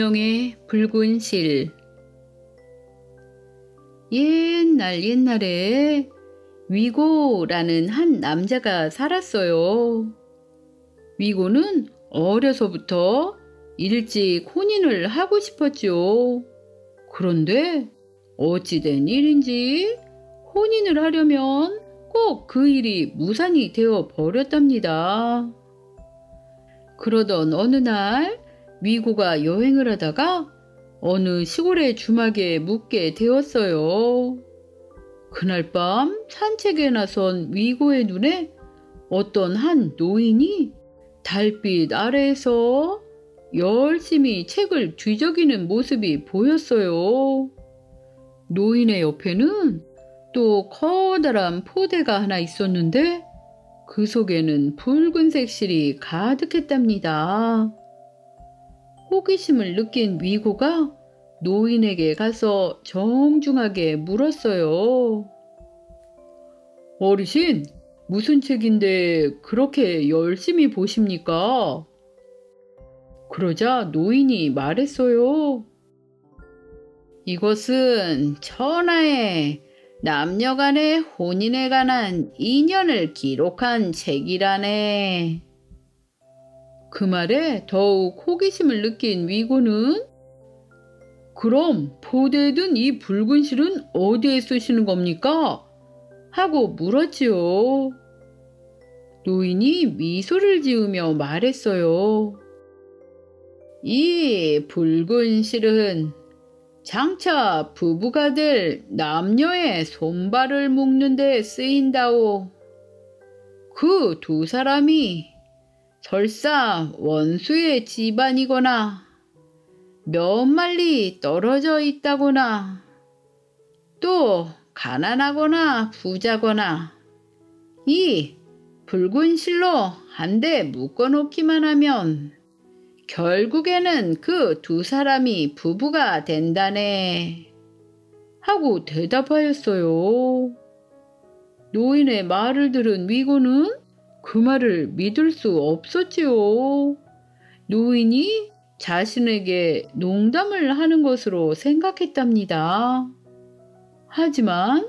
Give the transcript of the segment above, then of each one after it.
운명의 붉은 실. 옛날에 위고라는 한 남자가 살았어요. 위고는 어려서부터 일찍 혼인을 하고 싶었죠. 그런데 어찌된 일인지 혼인을 하려면 꼭 그 일이 무산이 되어 버렸답니다. 그러던 어느 날 위고가 여행을 하다가 어느 시골의 주막에 묵게 되었어요. 그날 밤 산책에 나선 위고의 눈에 어떤 한 노인이 달빛 아래에서 열심히 책을 뒤적이는 모습이 보였어요. 노인의 옆에는 또 커다란 포대가 하나 있었는데 그 속에는 붉은색 실이 가득했답니다. 호기심을 느낀 위고가 노인에게 가서 정중하게 물었어요. 어르신, 무슨 책인데 그렇게 열심히 보십니까? 그러자 노인이 말했어요. 이것은 천하의 남녀간의 혼인에 관한 인연을 기록한 책이라네. 그 말에 더욱 호기심을 느낀 위고는 그럼 포대에 든 이 붉은 실은 어디에 쓰시는 겁니까? 하고 물었지요. 노인이 미소를 지으며 말했어요. 이 붉은 실은 장차 부부가 될 남녀의 손발을 묶는 데 쓰인다오. 그 두 사람이 설사 원수의 집안이거나 몇 마리 떨어져 있다거나 또 가난하거나 부자거나 이 붉은 실로 한 대 묶어놓기만 하면 결국에는 그 두 사람이 부부가 된다네. 하고 대답하였어요. 노인의 말을 들은 위고는 그 말을 믿을 수 없었지요. 노인이 자신에게 농담을 하는 것으로 생각했답니다. 하지만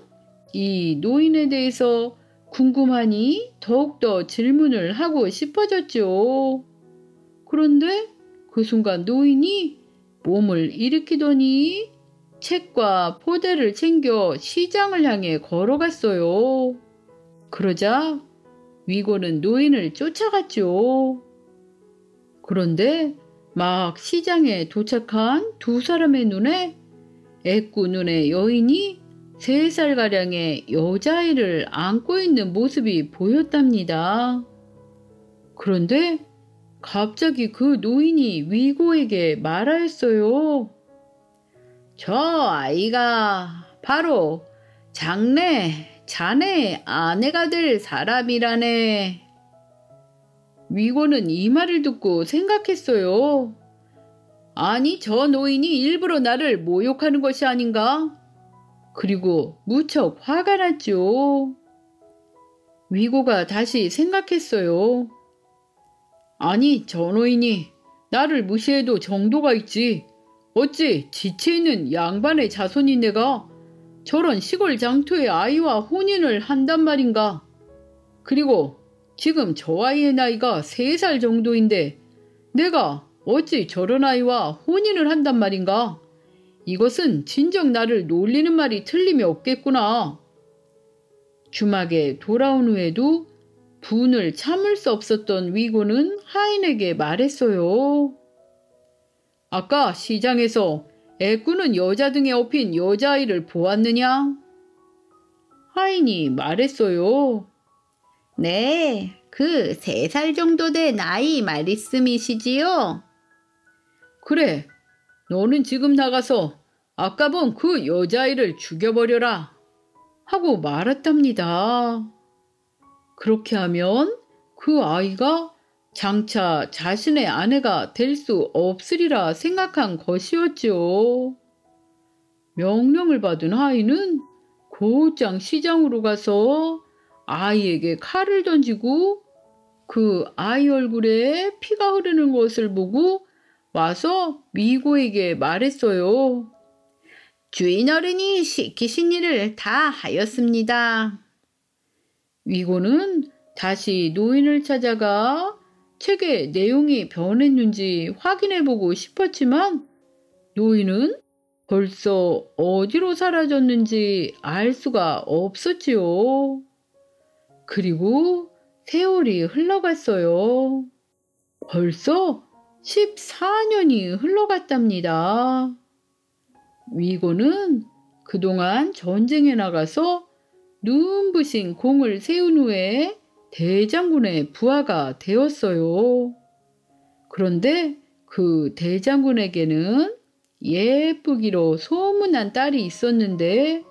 이 노인에 대해서 궁금하니 더욱더 질문을 하고 싶어졌죠. 그런데 그 순간 노인이 몸을 일으키더니 책과 포대를 챙겨 시장을 향해 걸어갔어요. 그러자 위고는 노인을 쫓아갔죠. 그런데 막 시장에 도착한 두 사람의 눈에 애꾸 눈의 여인이 3살가량의 여자아이를 안고 있는 모습이 보였답니다. 그런데 갑자기 그 노인이 위고에게 말하였어요. 저 아이가 바로 자네의 아내가 될 사람이라네. 위고는 이 말을 듣고 생각했어요. 아니, 저 노인이 일부러 나를 모욕하는 것이 아닌가? 그리고 무척 화가 났죠. 위고가 다시 생각했어요. 아니, 저 노인이 나를 무시해도 정도가 있지. 어찌 지체있는 양반의 자손인 내가 저런 시골 장터의 아이와 혼인을 한단 말인가? 그리고 지금 저 아이의 나이가 3살 정도인데 내가 어찌 저런 아이와 혼인을 한단 말인가? 이것은 진정 나를 놀리는 말이 틀림이 없겠구나. 주막에 돌아온 후에도 분을 참을 수 없었던 위고는 하인에게 말했어요. 아까 시장에서 애꾸는 여자 등에 업힌 여자아이를 보았느냐? 하인이 말했어요. 네, 그 3살 정도 된 아이 말씀이시지요? 그래, 너는 지금 나가서 아까 본 그 여자아이를 죽여버려라. 하고 말했답니다. 그렇게 하면 그 아이가 장차 자신의 아내가 될 수 없으리라 생각한 것이었죠. 명령을 받은 하인은 곧장 시장으로 가서 아이에게 칼을 던지고 그 아이 얼굴에 피가 흐르는 것을 보고 와서 위고에게 말했어요. 주인 어른이 시키신 일을 다 하였습니다. 위고는 다시 노인을 찾아가 책의 내용이 변했는지 확인해보고 싶었지만 노인은 벌써 어디로 사라졌는지 알 수가 없었지요. 그리고 세월이 흘러갔어요. 벌써 14년이 흘러갔답니다. 위고는 그동안 전쟁에 나가서 눈부신 공을 세운 후에 대장군의 부하가 되었어요. 그런데 그 대장군에게는 예쁘기로 소문난 딸이 있었는데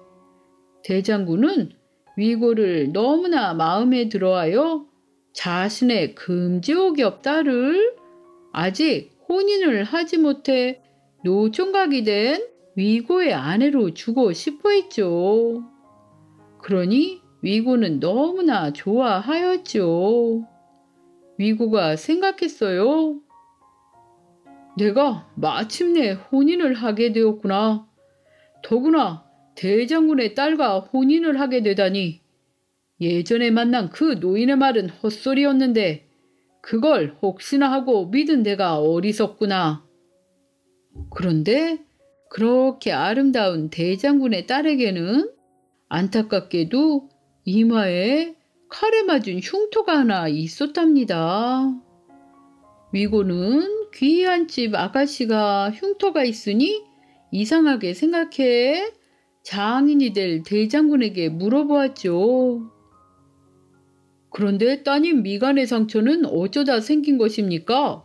대장군은 위고를 너무나 마음에 들어하여 자신의 금지옥엽 딸을 아직 혼인을 하지 못해 노총각이 된 위고의 아내로 주고 싶어 했죠. 그러니 위고는 너무나 좋아하였죠. 위고가 생각했어요. 내가 마침내 혼인을 하게 되었구나. 더구나 대장군의 딸과 혼인을 하게 되다니. 예전에 만난 그 노인의 말은 헛소리였는데 그걸 혹시나 하고 믿은 내가 어리석구나. 그런데 그렇게 아름다운 대장군의 딸에게는 안타깝게도 이마에 칼에 맞은 흉터가 하나 있었답니다. 위고는 귀한 집 아가씨가 흉터가 있으니 이상하게 생각해 장인이 될 대장군에게 물어보았죠. 그런데 따님 미간의 상처는 어쩌다 생긴 것입니까?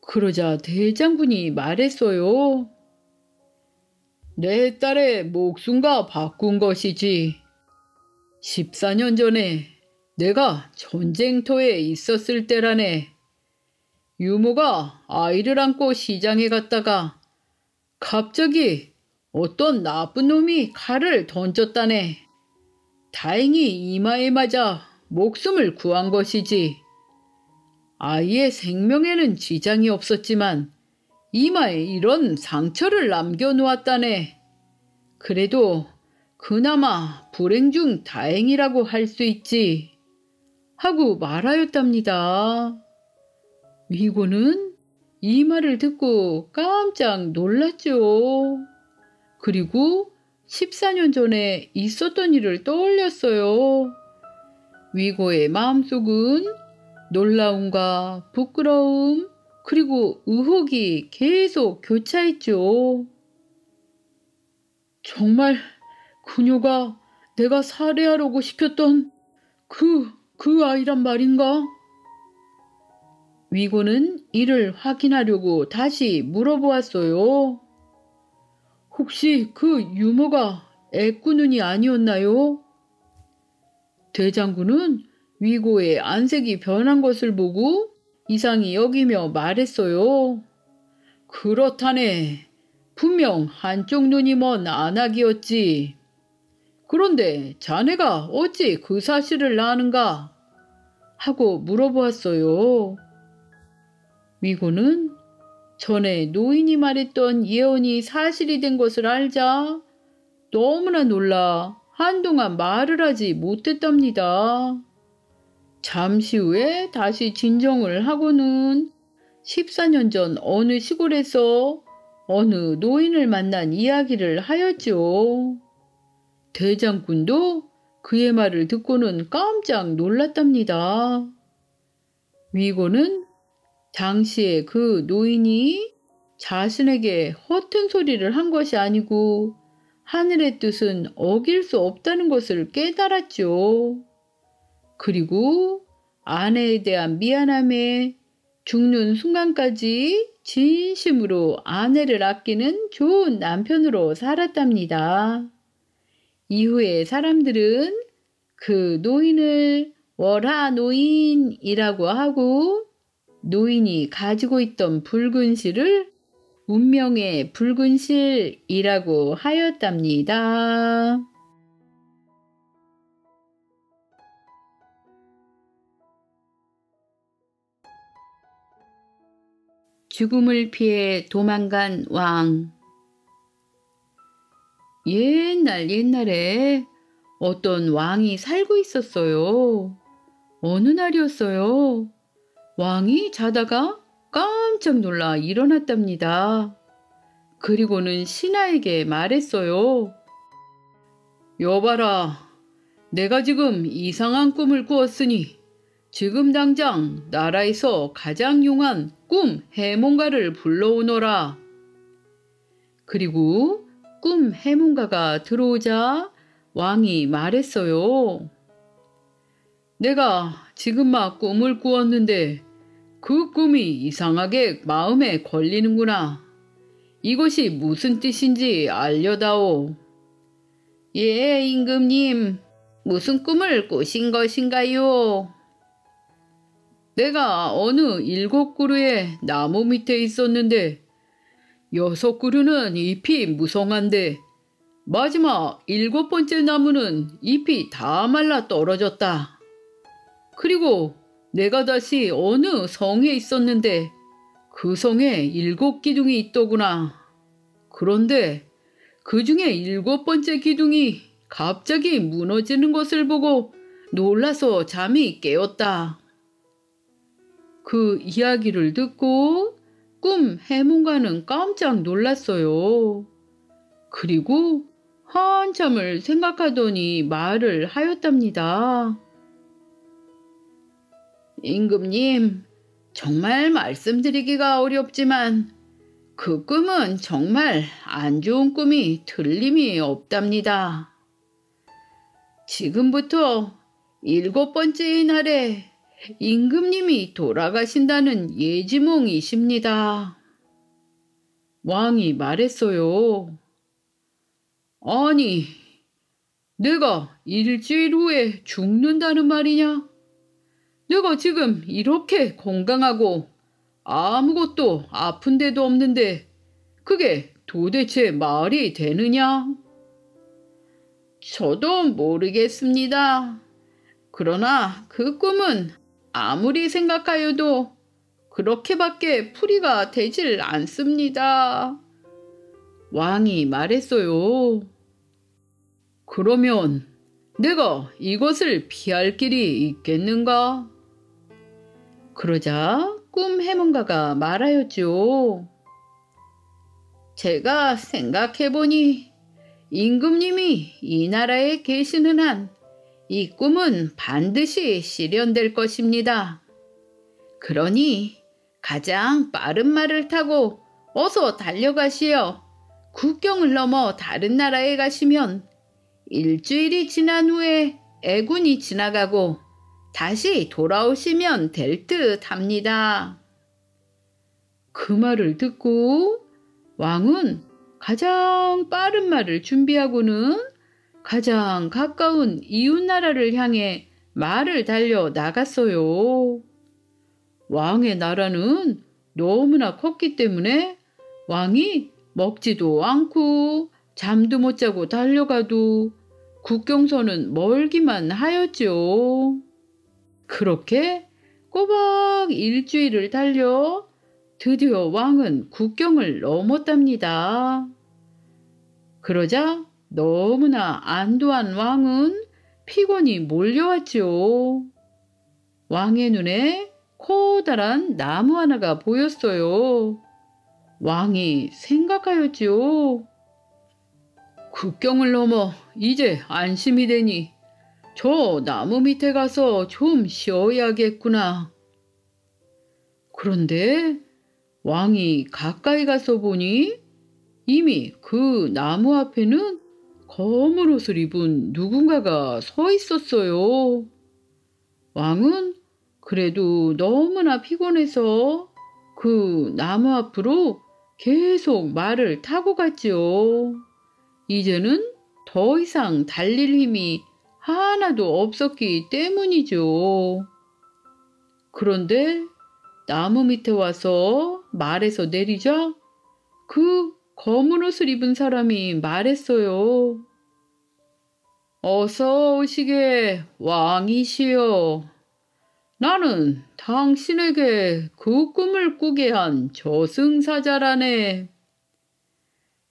그러자 대장군이 말했어요. 내 딸의 목숨과 바꾼 것이지. 14년 전에 내가 전쟁터에 있었을 때라네. 유모가 아이를 안고 시장에 갔다가 갑자기 어떤 나쁜 놈이 칼을 던졌다네. 다행히 이마에 맞아 목숨을 구한 것이지. 아이의 생명에는 지장이 없었지만 이마에 이런 상처를 남겨놓았다네. 그래도 그나마 불행 중 다행이라고 할 수 있지. 하고 말하였답니다. 위고는 이 말을 듣고 깜짝 놀랐죠. 그리고 14년 전에 있었던 일을 떠올렸어요. 위고의 마음속은 놀라움과 부끄러움 그리고 의혹이 계속 교차했죠. 정말 그녀가 내가 살해하려고 시켰던 그 아이란 말인가? 위고는 이를 확인하려고 다시 물어보았어요. 혹시 그 유모가 애꾸눈이 아니었나요? 대장군은 위고의 안색이 변한 것을 보고 이상히 여기며 말했어요. 그렇다네. 분명 한쪽 눈이 먼 안악이었지. 그런데 자네가 어찌 그 사실을 아는가? 하고 물어보았어요. 위고는 전에 노인이 말했던 예언이 사실이 된 것을 알자 너무나 놀라 한동안 말을 하지 못했답니다. 잠시 후에 다시 진정을 하고는 14년 전 어느 시골에서 어느 노인을 만난 이야기를 하였죠. 대장군도 그의 말을 듣고는 깜짝 놀랐답니다. 위고는 당시에 그 노인이 자신에게 허튼 소리를 한 것이 아니고 하늘의 뜻은 어길 수 없다는 것을 깨달았죠. 그리고 아내에 대한 미안함에 죽는 순간까지 진심으로 아내를 아끼는 좋은 남편으로 살았답니다. 이후에 사람들은 그 노인을 월하 노인이라고 하고 노인이 가지고 있던 붉은 실을 운명의 붉은 실이라고 하였답니다. 죽음을 피해 도망간 왕. 옛날에 어떤 왕이 살고 있었어요. 어느 날이었어요. 왕이 자다가 깜짝 놀라 일어났답니다. 그리고는 신하에게 말했어요. 여봐라, 내가 지금 이상한 꿈을 꾸었으니 지금 당장 나라에서 가장 용한 꿈 해몽가를 불러오너라. 그리고 꿈 해몽가가 들어오자 왕이 말했어요. 내가 지금 막 꿈을 꾸었는데 그 꿈이 이상하게 마음에 걸리는구나. 이것이 무슨 뜻인지 알려다오. 예, 임금님. 무슨 꿈을 꾸신 것인가요? 내가 어느 7그루의 나무 밑에 있었는데 6그루는 잎이 무성한데 마지막 7번째 나무는 잎이 다 말라 떨어졌다. 그리고 내가 다시 어느 성에 있었는데 그 성에 7기둥이 있더구나. 그런데 그 중에 7번째 기둥이 갑자기 무너지는 것을 보고 놀라서 잠이 깨었다. 그 이야기를 듣고 꿈 해몽가는 깜짝 놀랐어요. 그리고 한참을 생각하더니 말을 하였답니다. 임금님, 정말 말씀드리기가 어렵지만 그 꿈은 정말 안 좋은 꿈이 틀림이 없답니다. 지금부터 7번째의 날에 임금님이 돌아가신다는 예지몽이십니다. 왕이 말했어요. 아니, 내가 일주일 후에 죽는다는 말이냐? 내가 지금 이렇게 건강하고 아무것도 아픈 데도 없는데 그게 도대체 말이 되느냐? 저도 모르겠습니다. 그러나 그 꿈은 아무리 생각하여도 그렇게밖에 풀이가 되질 않습니다. 왕이 말했어요. 그러면 내가 이것을 피할 길이 있겠는가? 그러자 꿈 해몽가가 말하였죠. 제가 생각해보니 임금님이 이 나라에 계시는 한 이 꿈은 반드시 실현될 것입니다. 그러니 가장 빠른 말을 타고 어서 달려가시어 국경을 넘어 다른 나라에 가시면 일주일이 지난 후에 애군이 지나가고 다시 돌아오시면 될 듯 합니다. 그 말을 듣고 왕은 가장 빠른 말을 준비하고는 가장 가까운 이웃나라를 향해 말을 달려 나갔어요. 왕의 나라는 너무나 컸기 때문에 왕이 먹지도 않고 잠도 못 자고 달려가도 국경선은 멀기만 하였죠. 그렇게 꼬박 일주일을 달려 드디어 왕은 국경을 넘었답니다. 그러자 너무나 안도한 왕은 피곤이 몰려왔지요. 왕의 눈에 커다란 나무 하나가 보였어요. 왕이 생각하였지요. 국경을 넘어 이제 안심이 되니 저 나무 밑에 가서 좀 쉬어야겠구나. 그런데 왕이 가까이 가서 보니 이미 그 나무 앞에는 검은 옷을 입은 누군가가 서 있었어요. 왕은 그래도 너무나 피곤해서 그 나무 앞으로 계속 말을 타고 갔지요. 이제는 더 이상 달릴 힘이 하나도 없었기 때문이죠. 그런데 나무 밑에 와서 말에서 내리자 그 검은 옷을 입은 사람이 말했어요. 어서 오시게 왕이시여. 나는 당신에게 그 꿈을 꾸게 한 저승사자라네.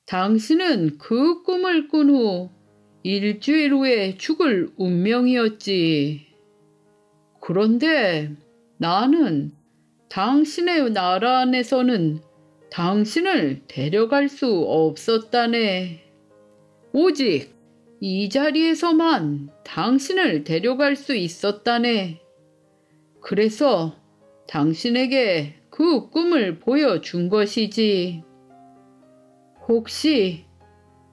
당신은 그 꿈을 꾼 후 일주일 후에 죽을 운명이었지. 그런데 나는 당신의 나라 안에서는 당신을 데려갈 수 없었다네. 오직 이 자리에서만 당신을 데려갈 수 있었다네. 그래서 당신에게 그 꿈을 보여준 것이지. 혹시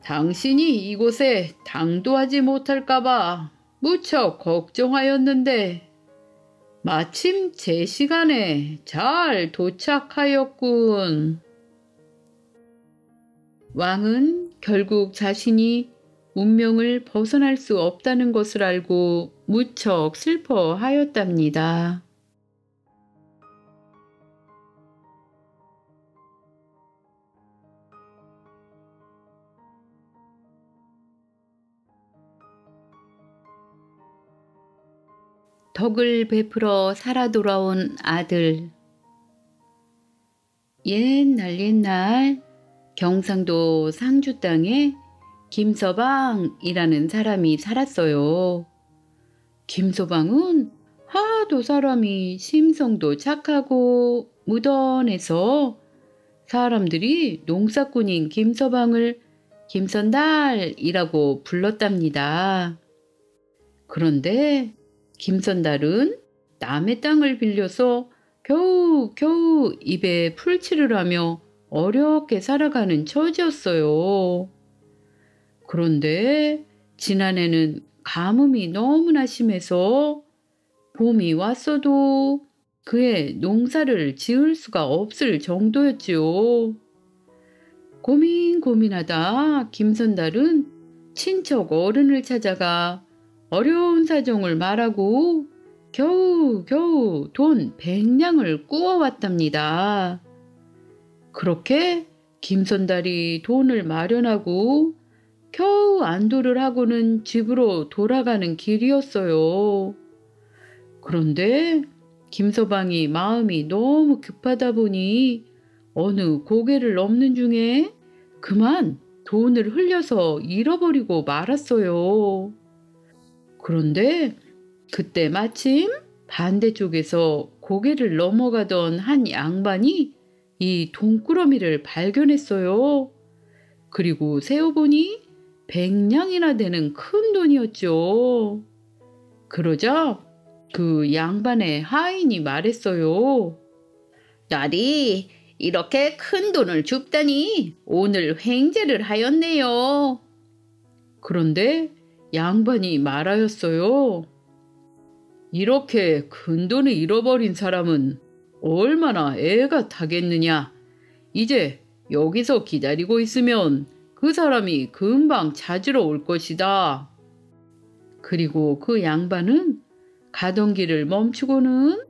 당신이 이곳에 당도하지 못할까봐 무척 걱정하였는데 마침 제 시간에 잘 도착하였군. 왕은 결국 자신이 운명을 벗어날 수 없다는 것을 알고 무척 슬퍼하였답니다. 덕을 베풀어 살아 돌아온 아들. 옛날 경상도 상주 땅에 김서방이라는 사람이 살았어요. 김서방은 하도 사람이 심성도 착하고 무던해서 사람들이 농사꾼인 김서방을 김선달이라고 불렀답니다. 그런데 김선달은 남의 땅을 빌려서 겨우 입에 풀칠을 하며 어렵게 살아가는 처지였어요. 그런데 지난해는 가뭄이 너무나 심해서 봄이 왔어도 그의 농사를 지을 수가 없을 정도였지요. 고민하다 김선달은 친척 어른을 찾아가 어려운 사정을 말하고 겨우 돈 100냥을 꾸어왔답니다. 그렇게 김선달이 돈을 마련하고 겨우 안도를 하고는 집으로 돌아가는 길이었어요. 그런데 김서방이 마음이 너무 급하다 보니 어느 고개를 넘는 중에 그만 돈을 흘려서 잃어버리고 말았어요. 그런데 그때 마침 반대쪽에서 고개를 넘어가던 한 양반이 이 돈꾸러미를 발견했어요. 그리고 세어보니 100냥이나 되는 큰 돈이었죠. 그러자 그 양반의 하인이 말했어요. 딸이 이렇게 큰 돈을 줍다니 오늘 횡재를 하였네요. 그런데 양반이 말하였어요. 이렇게 큰 돈을 잃어버린 사람은 얼마나 애가 타겠느냐. 이제 여기서 기다리고 있으면 그 사람이 금방 찾으러 올 것이다. 그리고 그 양반은 가던 길을 멈추고는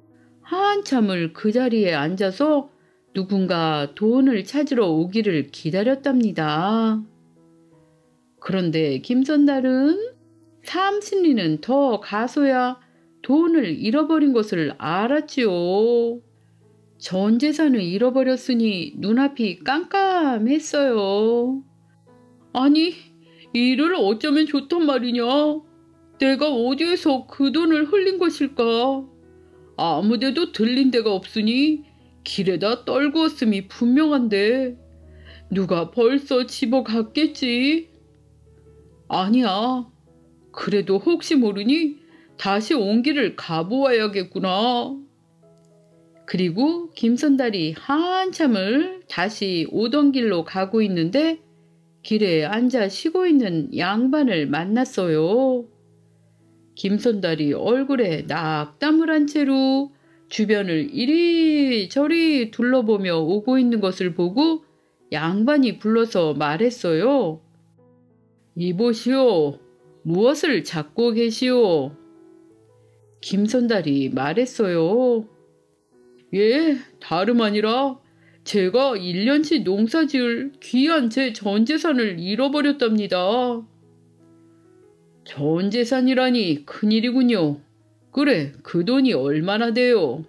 한참을 그 자리에 앉아서 누군가 돈을 찾으러 오기를 기다렸답니다. 그런데 김선달은 삼신리는 더 가서야 돈을 잃어버린 것을 알았지요. 전 재산을 잃어버렸으니 눈앞이 깜깜했어요. 아니, 이를 어쩌면 좋단 말이냐? 내가 어디에서 그 돈을 흘린 것일까? 아무데도 들린 데가 없으니 길에다 떨구었음이 분명한데 누가 벌써 집어갔겠지? 아니야. 그래도 혹시 모르니 다시 온 길을 가보아야겠구나. 그리고 김선달이 한참을 다시 오던 길로 가고 있는데 길에 앉아 쉬고 있는 양반을 만났어요. 김선달이 얼굴에 낙담을 한 채로 주변을 이리저리 둘러보며 오고 있는 것을 보고 양반이 불러서 말했어요. 이보시오. 무엇을 찾고 계시오? 김선달이 말했어요. 예, 다름 아니라 제가 1년치 농사지을 귀한 제 전재산을 잃어버렸답니다. 전재산이라니 큰일이군요. 그래, 그 돈이 얼마나 돼요?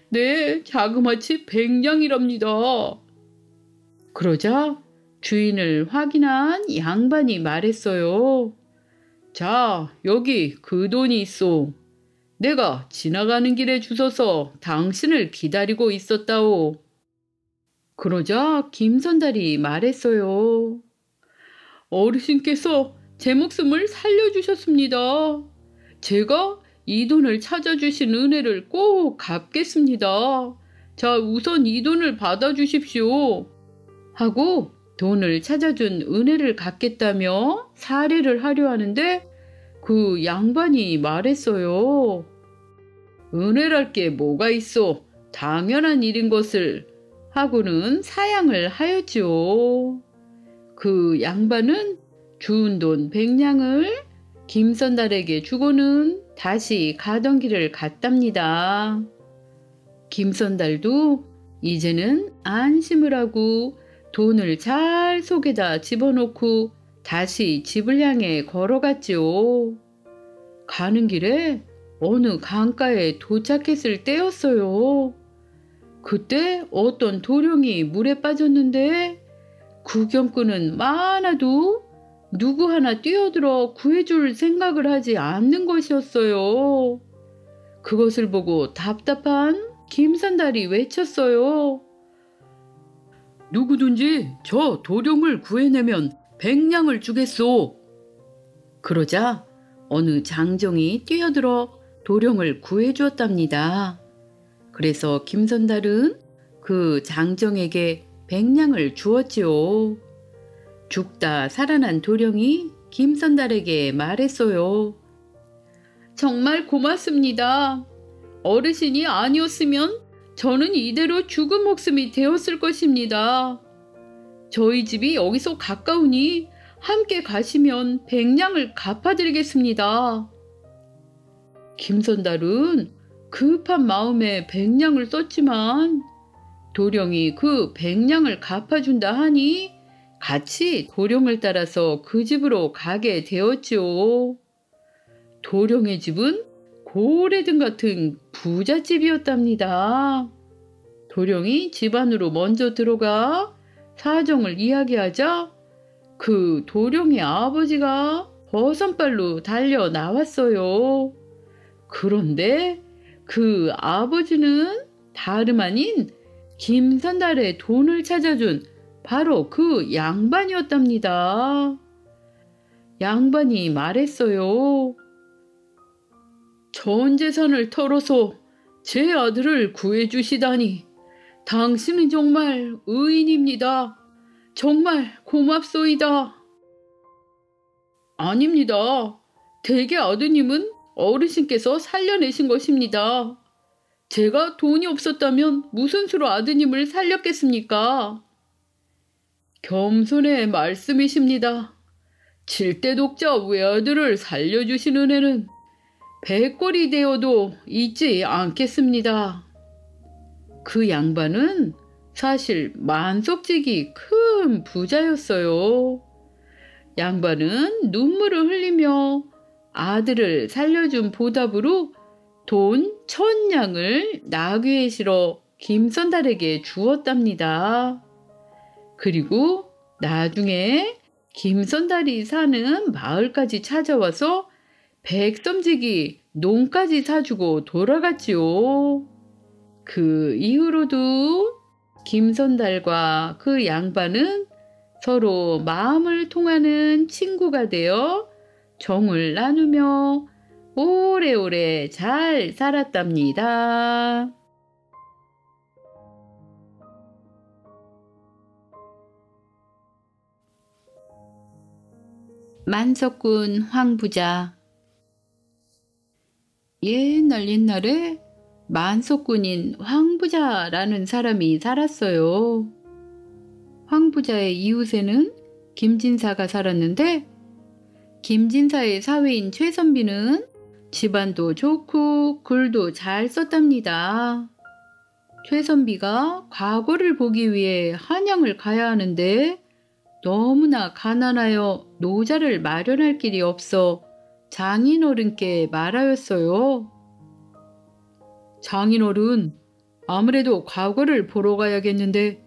네, 자그마치 100냥이랍니다. 그러자 주인을 확인한 양반이 말했어요. 자, 여기 그 돈이 있소. 내가 지나가는 길에 주워서 당신을 기다리고 있었다오. 그러자 김선달이 말했어요. 어르신께서 제 목숨을 살려주셨습니다. 제가 이 돈을 찾아주신 은혜를 꼭 갚겠습니다. 자, 우선 이 돈을 받아주십시오. 하고 돈을 찾아준 은혜를 갚겠다며 사례를 하려 하는데 그 양반이 말했어요. 은혜랄 게 뭐가 있어? 당연한 일인 것을 하고는 사양을 하였지요. 그 양반은 주운 돈 100냥을 김선달에게 주고는 다시 가던 길을 갔답니다. 김선달도 이제는 안심을 하고 돈을 잘 속에다 집어넣고 다시 집을 향해 걸어갔지요. 가는 길에 어느 강가에 도착했을 때였어요. 그때 어떤 도령이 물에 빠졌는데 구경꾼은 많아도 누구 하나 뛰어들어 구해줄 생각을 하지 않는 것이었어요. 그것을 보고 답답한 김선달이 외쳤어요. 누구든지 저 도령을 구해내면 100냥을 주겠소. 그러자 어느 장정이 뛰어들어 도령을 구해주었답니다. 그래서 김선달은 그 장정에게 100냥을 주었지요. 죽다 살아난 도령이 김선달에게 말했어요. 정말 고맙습니다. 어르신이 아니었으면 저는 이대로 죽은 목숨이 되었을 것입니다. 저희 집이 여기서 가까우니 함께 가시면 100냥을 갚아드리겠습니다. 김선달은 급한 마음에 100냥을 썼지만 도령이 그 100냥을 갚아준다 하니 같이 도령을 따라서 그 집으로 가게 되었지요. 도령의 집은 고래등 같은 부잣집이었답니다. 도령이 집 안으로 먼저 들어가 사정을 이야기하자 그 도령의 아버지가 버선발로 달려 나왔어요. 그런데 그 아버지는 다름 아닌 김선달의 돈을 찾아준 바로 그 양반이었답니다. 양반이 말했어요. 전 재산을 털어서 제 아들을 구해주시다니 당신은 정말 의인입니다. 정말 고맙소이다. 아닙니다. 대개 아드님은 어르신께서 살려내신 것입니다. 제가 돈이 없었다면 무슨 수로 아드님을 살렸겠습니까? 겸손의 말씀이십니다. 칠대 독자 외아들을 살려주신 은혜는 백골이 되어도 잊지 않겠습니다. 그 양반은 사실 만석직이 큰 부자였어요. 양반은 눈물을 흘리며 아들을 살려준 보답으로 돈 1000냥을 나귀에 실어 김선달에게 주었답니다. 그리고 나중에 김선달이 사는 마을까지 찾아와서 백섬직이 농까지 사주고 돌아갔지요. 그 이후로도 김선달과 그 양반은 서로 마음을 통하는 친구가 되어 정을 나누며 오래오래 잘 살았답니다. 만석군 황부자. 옛날에 만석군인 황부자라는 사람이 살았어요. 황부자의 이웃에는 김진사가 살았는데 김진사의 사위인 최선비는 집안도 좋고 글도 잘 썼답니다. 최선비가 과거를 보기 위해 한양을 가야 하는데 너무나 가난하여 노자를 마련할 길이 없어 장인어른께 말하였어요. 장인어른, 아무래도 과거를 보러 가야겠는데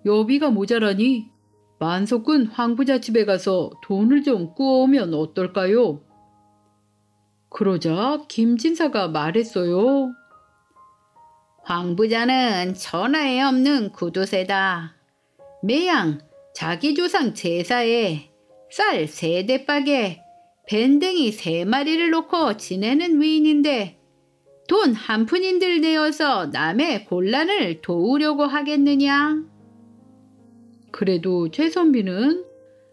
여비가 모자라니 만석군 황부자 집에 가서 돈을 좀 꾸어오면 어떨까요? 그러자 김진사가 말했어요. 황부자는 천하에 없는 구두쇠다. 매양 자기 조상 제사에 쌀 3대박에 밴댕이 3마리를 놓고 지내는 위인인데 돈 한 푼인들 내어서 남의 곤란을 도우려고 하겠느냐? 그래도 최선비는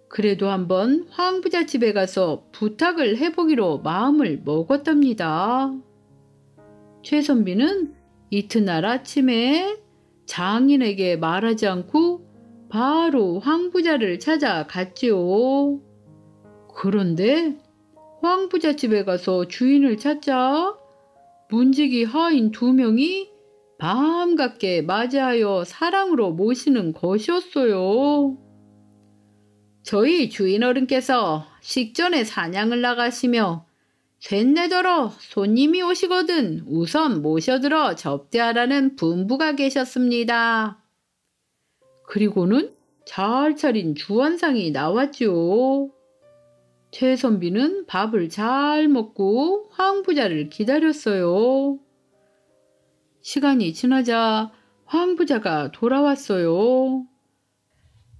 그래도 한번 황부자 집에 가서 부탁을 해보기로 마음을 먹었답니다. 최선비는 이튿날 아침에 장인에게 말하지 않고 바로 황부자를 찾아갔지요. 그런데 황부자 집에 가서 주인을 찾자 문지기 하인 2명이 반갑게 맞이하여 사랑으로 모시는 것이었어요. 저희 주인어른께서 식전에 사냥을 나가시며 쇳내더러 손님이 오시거든 우선 모셔들어 접대하라는 분부가 계셨습니다. 그리고는 잘 차린 주안상이 나왔지요. 최선비는 밥을 잘 먹고 황부자를 기다렸어요. 시간이 지나자 황부자가 돌아왔어요.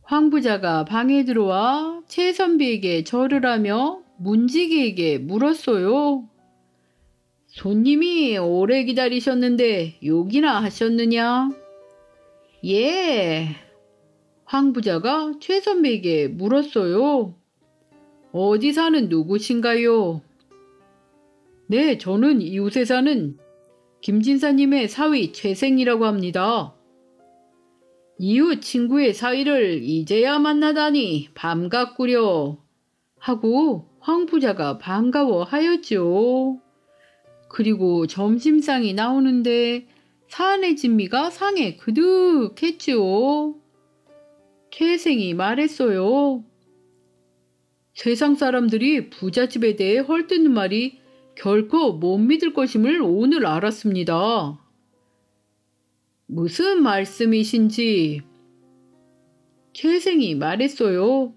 황부자가 방에 들어와 최선비에게 절을 하며 문지기에게 물었어요. 손님이 오래 기다리셨는데 욕이나 하셨느냐? 예. 황부자가 최선비에게 물었어요. 어디 사는 누구신가요? 네, 저는 이웃에 사는 김진사님의 사위 최생이라고 합니다. 이웃 친구의 사위를 이제야 만나다니 반갑구려 하고 황부자가 반가워하였지요. 그리고 점심상이 나오는데 사안의 진미가 상에 그득했지요. 최생이 말했어요. 세상 사람들이 부잣집에 대해 헐뜯는 말이 결코 못 믿을 것임을 오늘 알았습니다. 무슨 말씀이신지 최생이 말했어요.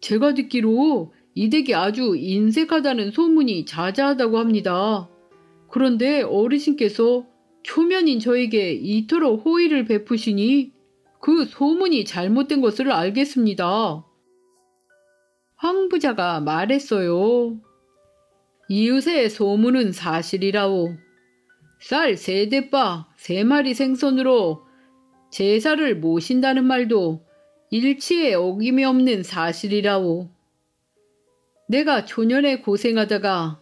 제가 듣기로 이 댁이 아주 인색하다는 소문이 자자하다고 합니다. 그런데 어르신께서 초면인 저에게 이토록 호의를 베푸시니 그 소문이 잘못된 것을 알겠습니다. 황부자가 말했어요. 이웃의 소문은 사실이라오. 쌀 3대빠 3마리 생선으로 제사를 모신다는 말도 일치에 어김이 없는 사실이라오. 내가 초년에 고생하다가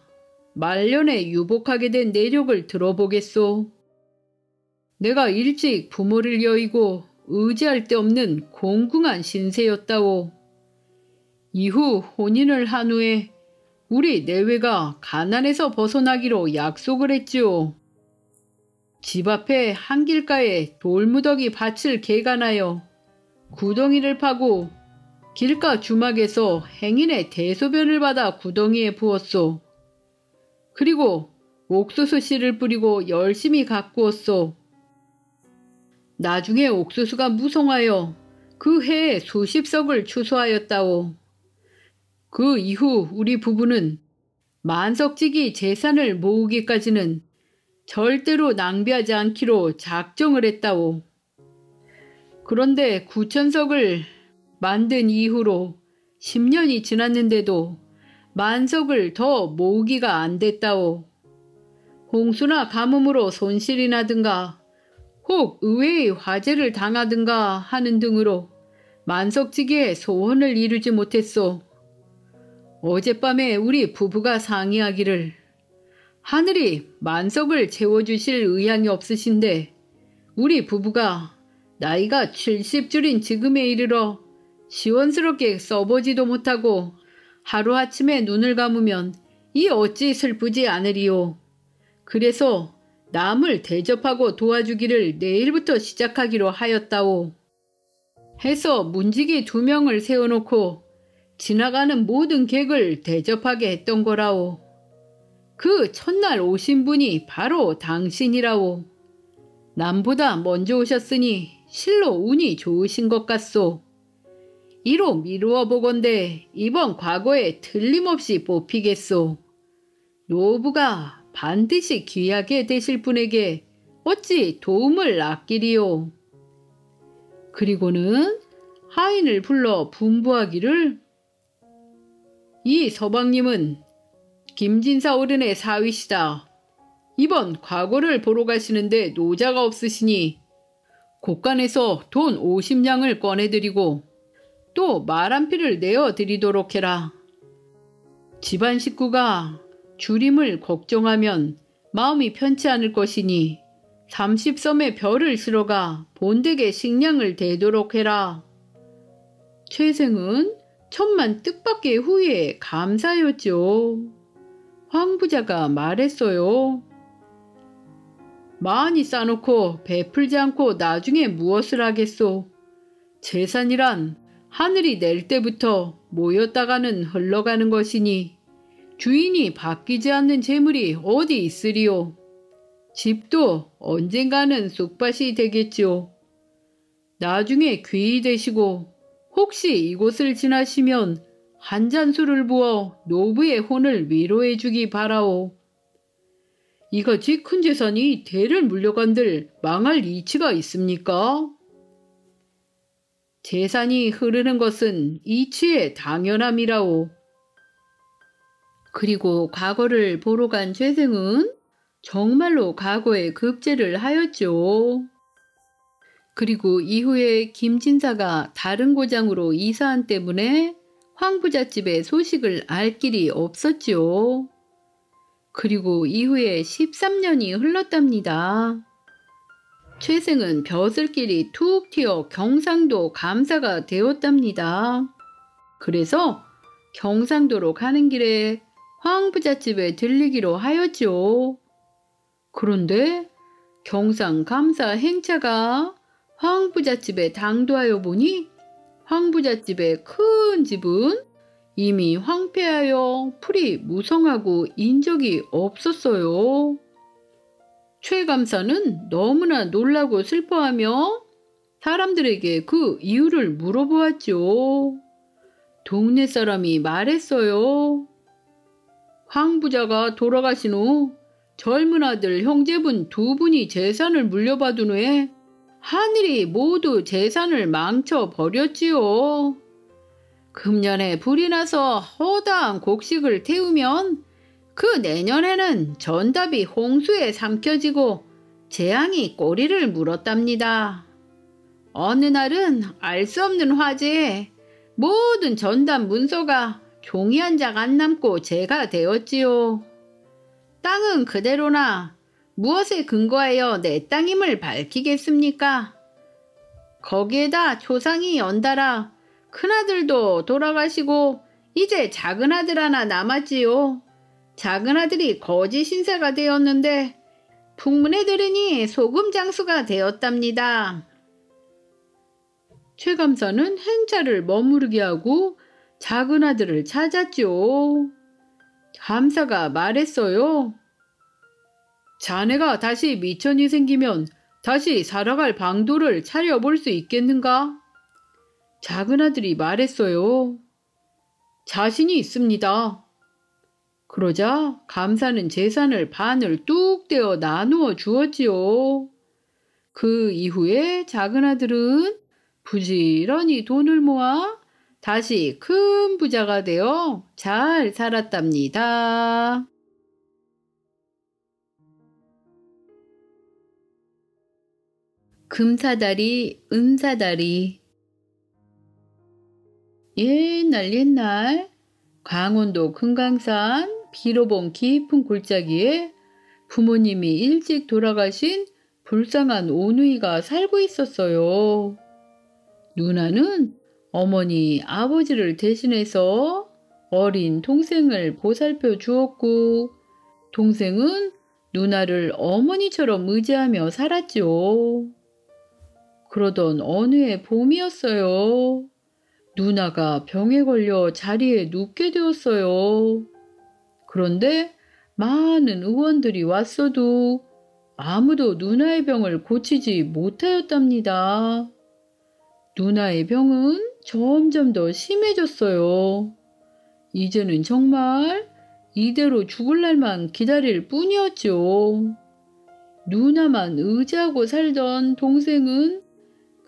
말년에 유복하게 된 내력을 들어보겠소. 내가 일찍 부모를 여의고 의지할 데 없는 공궁한 신세였다오. 이후 혼인을 한 후에 우리 내외가 가난에서 벗어나기로 약속을 했지요. 집 앞에 한길가에 돌무더기 밭을 개간하여 구덩이를 파고 길가 주막에서 행인의 대소변을 받아 구덩이에 부었소. 그리고 옥수수 씨를 뿌리고 열심히 가꾸었소. 나중에 옥수수가 무성하여 그 해에 수십 석을 추수하였다오. 그 이후 우리 부부는 만석지기 재산을 모으기까지는 절대로 낭비하지 않기로 작정을 했다오. 그런데 9천석을 만든 이후로 10년이 지났는데도 만석을 더 모으기가 안 됐다오. 홍수나 가뭄으로 손실이 나든가 혹 의외의 화재를 당하든가 하는 등으로 만석지기의 소원을 이루지 못했소. 어젯밤에 우리 부부가 상의하기를 하늘이 만석을 채워주실 의향이 없으신데 우리 부부가 나이가 70줄인 지금에 이르러 시원스럽게 써보지도 못하고 하루아침에 눈을 감으면 이 어찌 슬프지 않으리요. 그래서 남을 대접하고 도와주기를 내일부터 시작하기로 하였다오. 해서 문지기 2명을 세워놓고 지나가는 모든 객을 대접하게 했던 거라오. 그 첫날 오신 분이 바로 당신이라오. 남보다 먼저 오셨으니 실로 운이 좋으신 것 같소. 이로 미루어 보건대 이번 과거에 틀림없이 뽑히겠소. 노부가 반드시 귀하게 되실 분에게 어찌 도움을 아끼리요. 그리고는 하인을 불러 분부하기를, 이 서방님은 김진사 어른의 사위시다. 이번 과거를 보러 가시는데 노자가 없으시니 곳간에서 돈 50냥을 꺼내드리고 또 말 한 피를 내어드리도록 해라. 집안 식구가 주림을 걱정하면 마음이 편치 않을 것이니 30섬의 별을 실어가 본댁에 식량을 대도록 해라. 최생은 천만 뜻밖의 후에 감사였죠. 황부자가 말했어요. 많이 싸놓고 베풀지 않고 나중에 무엇을 하겠소. 재산이란 하늘이 낼 때부터 모였다가는 흘러가는 것이니 주인이 바뀌지 않는 재물이 어디 있으리요. 집도 언젠가는 쑥밭이 되겠지요. 나중에 귀히 되시고 혹시 이곳을 지나시면 한 잔 술을 부어 노부의 혼을 위로해 주기 바라오. 이같이 큰 재산이 대를 물려간들 망할 이치가 있습니까? 재산이 흐르는 것은 이치의 당연함이라오. 그리고 과거를 보러 간 최생은 정말로 과거에 급제를 하였죠. 그리고 이후에 김진사가 다른 고장으로 이사한 때문에 황부잣집의 소식을 알 길이 없었지요. 그리고 이후에 13년이 흘렀답니다. 최생은 벼슬길이 툭 튀어 경상도 감사가 되었답니다. 그래서 경상도로 가는 길에 황부잣집에 들리기로 하였죠. 그런데 경상감사 행차가 황부잣집에 당도하여 보니 황부잣집의 큰 집은 이미 황폐하여 풀이 무성하고 인적이 없었어요. 최감사는 너무나 놀라고 슬퍼하며 사람들에게 그 이유를 물어보았죠. 동네 사람이 말했어요. 황부자가 돌아가신 후 젊은 아들 형제분 2분이 재산을 물려받은 후에 하늘이 모두 재산을 망쳐버렸지요. 금년에 불이 나서 허다한 곡식을 태우면 그 내년에는 전답이 홍수에 삼켜지고 재앙이 꼬리를 물었답니다. 어느 날은 알 수 없는 화재에 모든 전답 문서가 종이 한 장 안 남고 재가 되었지요. 땅은 그대로나 무엇에 근거하여 내 땅임을 밝히겠습니까? 거기에다 초상이 연달아 큰아들도 돌아가시고 이제 작은아들 하나 남았지요. 작은아들이 거지 신세가 되었는데 풍문에 들으니 소금 장수가 되었답니다. 최감사는 행차를 머무르게 하고 작은아들을 찾았죠. 감사가 말했어요. 자네가 다시 미천이 생기면 다시 살아갈 방도를 차려볼 수 있겠는가? 작은아들이 말했어요. 자신이 있습니다. 그러자 감사는 재산을 반을 뚝 떼어 나누어 주었지요. 그 이후에 작은아들은 부지런히 돈을 모아 다시 큰 부자가 되어 잘 살았답니다. 금사다리, 은사다리. 옛날 강원도 금강산 비로봉 깊은 골짜기에 부모님이 일찍 돌아가신 불쌍한 오누이가 살고 있었어요. 누나는 어머니, 아버지를 대신해서 어린 동생을 보살펴 주었고 동생은 누나를 어머니처럼 의지하며 살았죠. 그러던 어느 해 봄이었어요. 누나가 병에 걸려 자리에 눕게 되었어요. 그런데 많은 의원들이 왔어도 아무도 누나의 병을 고치지 못하였답니다. 누나의 병은 점점 더 심해졌어요. 이제는 정말 이대로 죽을 날만 기다릴 뿐이었죠. 누나만 의지하고 살던 동생은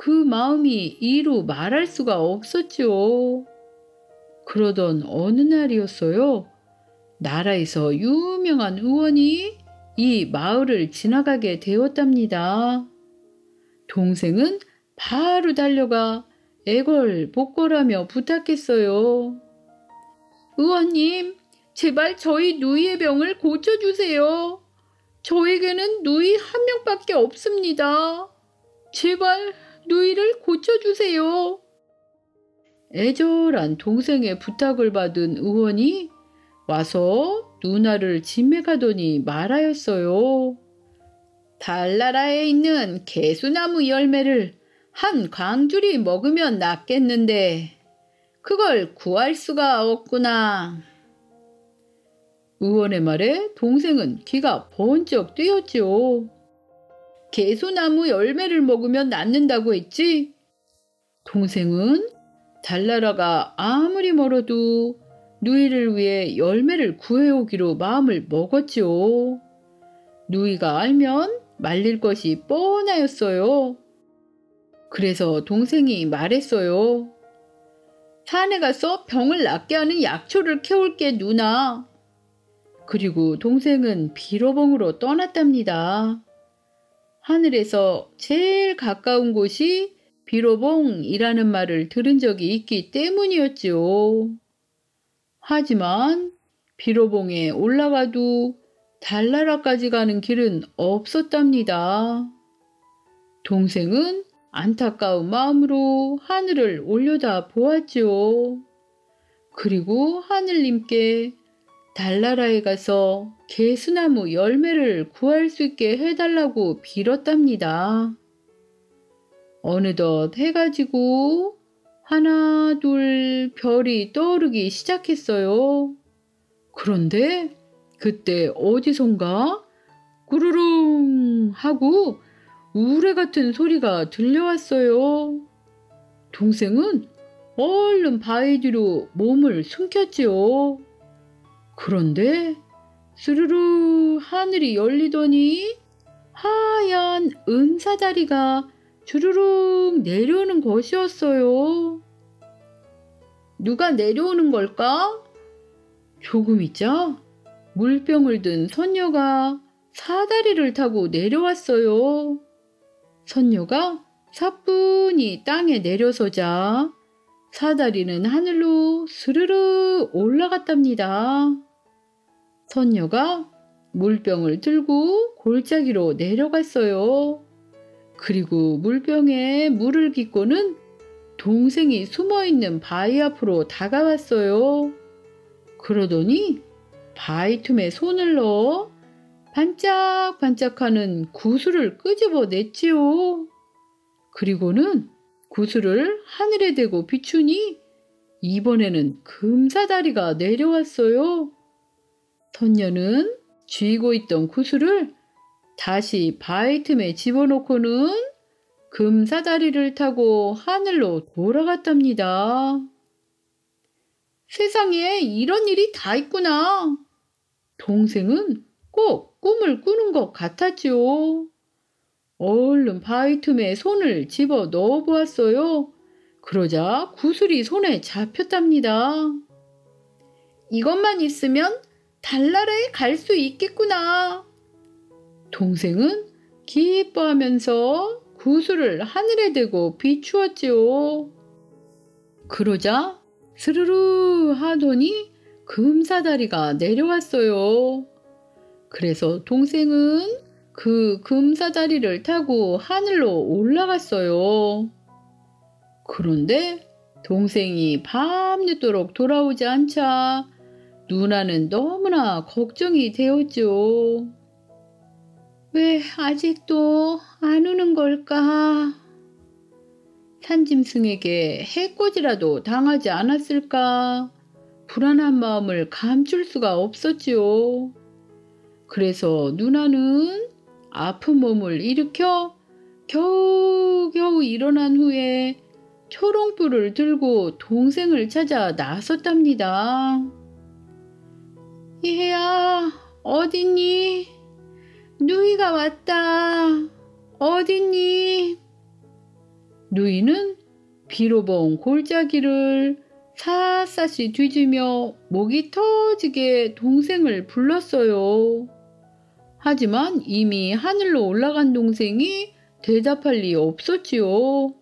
그 마음이 이루 말할 수가 없었죠. 그러던 어느 날이었어요. 나라에서 유명한 의원이 이 마을을 지나가게 되었답니다. 동생은 바로 달려가 애걸복걸하며 부탁했어요. 의원님, 제발 저희 누이의 병을 고쳐주세요. 저에게는 누이 한 명밖에 없습니다. 제발 누이를 고쳐주세요. 애절한 동생의 부탁을 받은 의원이 와서 누나를 진맥하더니 말하였어요. 달나라에 있는 개수나무 열매를 한 광줄이 먹으면 낫겠는데 그걸 구할 수가 없구나. 의원의 말에 동생은 귀가 번쩍 뜨였지요. 개수나무 열매를 먹으면 낫는다고 했지? 동생은 달나라가 아무리 멀어도 누이를 위해 열매를 구해오기로 마음을 먹었지요. 누이가 알면 말릴 것이 뻔하였어요. 그래서 동생이 말했어요. 산에 가서 병을 낫게 하는 약초를 캐올게 누나. 그리고 동생은 비로봉으로 떠났답니다. 하늘에서 제일 가까운 곳이 비로봉이라는 말을 들은 적이 있기 때문이었지요. 하지만 비로봉에 올라가도 달나라까지 가는 길은 없었답니다. 동생은 안타까운 마음으로 하늘을 올려다 보았지요. 그리고 하늘님께 달나라에 가서 개수나무 열매를 구할 수 있게 해달라고 빌었답니다. 어느덧 해가 지고 하나 둘 별이 떠오르기 시작했어요. 그런데 그때 어디선가 구르릉 하고 우레 같은 소리가 들려왔어요. 동생은 얼른 바위 뒤로 몸을 숨겼지요. 그런데 스르르 하늘이 열리더니 하얀 은사다리가 주르륵 내려오는 것이었어요. 누가 내려오는 걸까? 조금 있자 물병을 든 선녀가 사다리를 타고 내려왔어요. 선녀가 사뿐히 땅에 내려서자 사다리는 하늘로 스르르 올라갔답니다. 선녀가 물병을 들고 골짜기로 내려갔어요. 그리고 물병에 물을 깃고는 동생이 숨어있는 바위 앞으로 다가왔어요. 그러더니 바위 틈에 손을 넣어 반짝반짝하는 구슬을 끄집어냈지요. 그리고는 구슬을 하늘에 대고 비추니 이번에는 금사다리가 내려왔어요. 선녀는 쥐고 있던 구슬을 다시 바위 틈에 집어넣고는 금사다리를 타고 하늘로 돌아갔답니다. 세상에 이런 일이 다 있구나. 동생은 꼭 꿈을 꾸는 것 같았지요. 얼른 바위 틈에 손을 집어 넣어 보았어요. 그러자 구슬이 손에 잡혔답니다. 이것만 있으면 달나라에 갈 수 있겠구나. 동생은 기뻐하면서 구슬을 하늘에 대고 비추었지요. 그러자 스르르 하더니 금사다리가 내려왔어요. 그래서 동생은 그 금사다리를 타고 하늘로 올라갔어요. 그런데 동생이 밤늦도록 돌아오지 않자 누나는 너무나 걱정이 되었죠. 왜 아직도 안 오는 걸까? 산짐승에게 해코지라도 당하지 않았을까 불안한 마음을 감출 수가 없었지요. 그래서 누나는 아픈 몸을 일으켜 겨우겨우 일어난 후에 초롱불을 들고 동생을 찾아 나섰답니다. 얘야, 어딨니? 누이가 왔다. 어딨니? 누이는 비로봉 골짜기를 샅샅이 뒤지며 목이 터지게 동생을 불렀어요. 하지만 이미 하늘로 올라간 동생이 대답할 리 없었지요.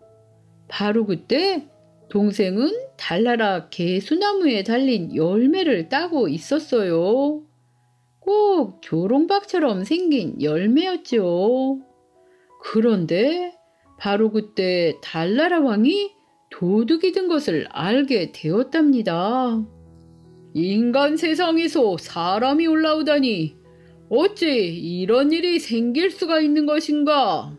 바로 그때 동생은 달나라 개수나무에 달린 열매를 따고 있었어요. 꼭 조롱박처럼 생긴 열매였지요. 그런데 바로 그때 달나라 왕이 도둑이 든 것을 알게 되었답니다. 인간 세상에서 사람이 올라오다니 어찌 이런 일이 생길 수가 있는 것인가?